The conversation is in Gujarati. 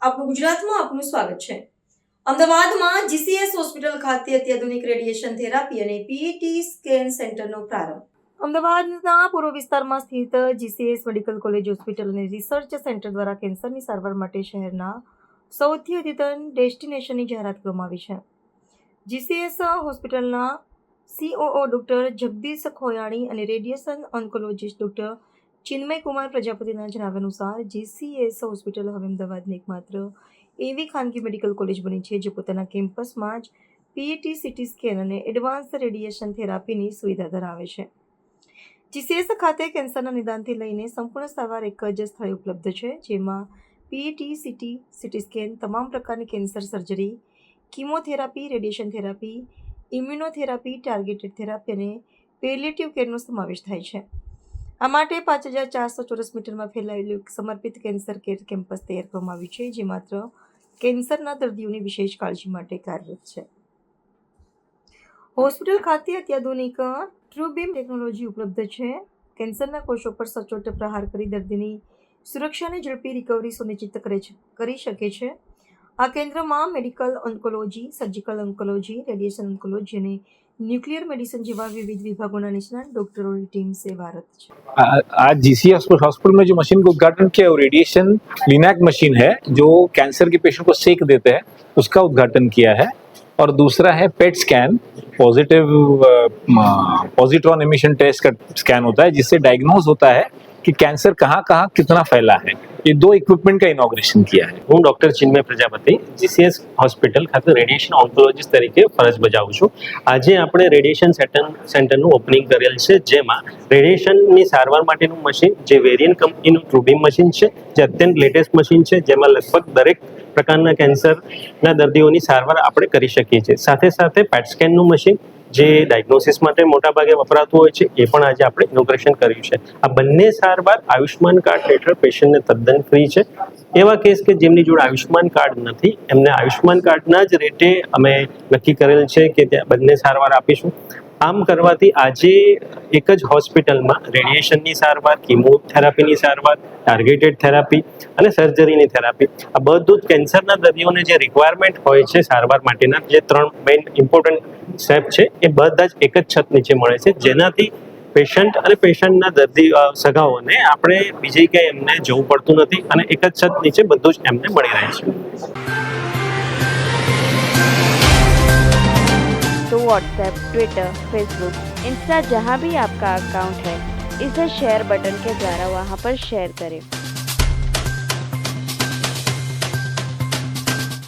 આપણું ગુજરાતમાં આપનું સ્વાગત છે। અમદાવાદમાં જીસીએસ હોસ્પિટલ ખાતે અત્યાધુનિક રેડિયેશન થેરાપી અને પીટી સ્કેન સેન્ટરનો પ્રારંભ। અમદાવાદના પૂર્વ વિસ્તારમાં સ્થિત જીસીએસ મેડિકલ કોલેજ હોસ્પિટલ અને રિસર્ચ સેન્ટર દ્વારા કેન્સરની સારવાર માટે શહેરના સૌથી અદ્યતન ડેસ્ટિનેશનની જાહેરાત કરવામાં આવી છે। જીસીએસ હોસ્પિટલના સીઓઓ ડૉક્ટર જગદીશ ખોયાણી અને radiation oncologist doctor Chinmay Kumar પ્રજાપતિના જણાવ્યા અનુસાર જીસીએસ હોસ્પિટલ હવે અમદાવાદની એકમાત્ર એવી ખાનગી મેડિકલ કોલેજ બની છે જે પોતાના કેમ્પસમાં જ પીટી સીટી સ્કેન અને એડવાન્સ રેડિયેશન થેરાપીની સુવિધા ધરાવે છે। જીસીએસ ખાતે કેન્સરના નિદાનથી લઈને સંપૂર્ણ સારવાર એક જ સ્થળે ઉપલબ્ધ છે, જેમાં પીટી સીટી સ્કેન, તમામ પ્રકારની cancer surgery, chemotherapy, radiation therapy, immunotherapy, targeted therapy અને પેલિએટિવ કેરનો સમાવેશ થાય છે। આ માટે 5400 ચોરસ મીટરમાં ફેલાયેલું એક સમર્પિત કેન્સર કેર કેમ્પસ તૈયાર કરવામાં આવ્યું છે, જે માત્ર કેન્સરના દર્દીઓની વિશેષ કાળજી માટે કાર્યરત છે। હોસ્પિટલ ખાતે અત્યાધુનિક ટ્રુબીમ ટેકનોલોજી ઉપલબ્ધ છે। કેન્સરના કોષો પર સચોટ પ્રહાર કરી દર્દીની સુરક્ષા અને ઝડપી રિકવરી સુનિશ્ચિત કરી શકે છે। આ કેન્દ્રમાં medical oncology, surgical oncology, radiation oncology અને न्यूक्लियर मेडिसिन જેવા વિવિધ વિભાગોના નિષ્ણાત ડોક્ટરોની ટીમ સેવારત છે। आज जीसीएस हॉस्पिटल में जो मशीन का उद्घाटन किया वो रेडिएशन लिनैक मशीन है जो कैंसर के पेशेंट को सेक देते हैं, उसका उद्घाटन किया है। और दूसरा है PET scan, positron emission test का स्कैन होता है जिससे डायग्नोज होता है कि कैंसर कहाँ कहाँ कितना फैला है। ये दो इक्विपमेंट का इनॉग्रेशन किया है। હું doctor Chinmay Prajapati GCS hospital ખાતે રેડિયેશન ઓન્કોલોજીસ્ટ તરીકે ફરજ બજાવું છું। આજે આપણે રેડિયેશન સેન્ટરનું ઓપનિંગ કરેલ છે, જેમાં રેડિયેશનની સારવાર માટેનું મશીન જે વેરિયન્ટ કંપનીનું ટ્રુબીમ મશીન છે, જે અત્યંત લેટેસ્ટ મશીન છે, જેમાં લગભગ દરેક પ્રકારના કેન્સરના દર્દીઓની સારવાર આપણે કરી શકીએ છીએ। સાથે સાથે પેટ સ્કેનનું મશીન જે ડાયગ્નોસિસ માટે મોટાભાગે વપરાતું હોય છે, એ પણ આજે આપણે ઇનોગ્રેશન કર્યું છે। આ બંને સારવાર આયુષ્માન કાર્ડ હેઠળ પેશન્ટને તદ્દન ફ્રી છે। એવા કેસ કે જેમની જોડે આયુષ્માન કાર્ડ નથી, એમને આયુષ્માન કાર્ડના જ રેટે અમે નક્કી કરેલ છે કે ત્યાં બંને સારવાર આપીશું। આમ કરવાથી આજે એક જ હોસ્પિટલમાં રેડિયેશનની સારવાર, કીમોથેરાપીની સારવાર, ટાર્ગેટેડ થેરાપી અને સર્જરીની થેરાપી, આ બધું જ કેન્સરના દર્દીઓને જે રિક્વાયરમેન્ટ હોય છે સારવાર માટેના જે 3 મેઇન ઇમ્પોર્ટન્ટ સ્ટેપ છે, એ બધા જ એક જ છત નીચે મળે છે, જેનાથી પેશન્ટ અને પેશન્ટના દર્દી સગાઓને આપણે બીજી ક્યાંય એમને જવું પડતું નથી અને એક જ છત નીચે બધું જ એમને મળી રહે છે। तो व्हाट्सएप, ट्विटर, फेसबुक, इंस्टा जहाँ भी आपका अकाउंट है, इसे शेयर बटन के द्वारा वहाँ पर शेयर करें।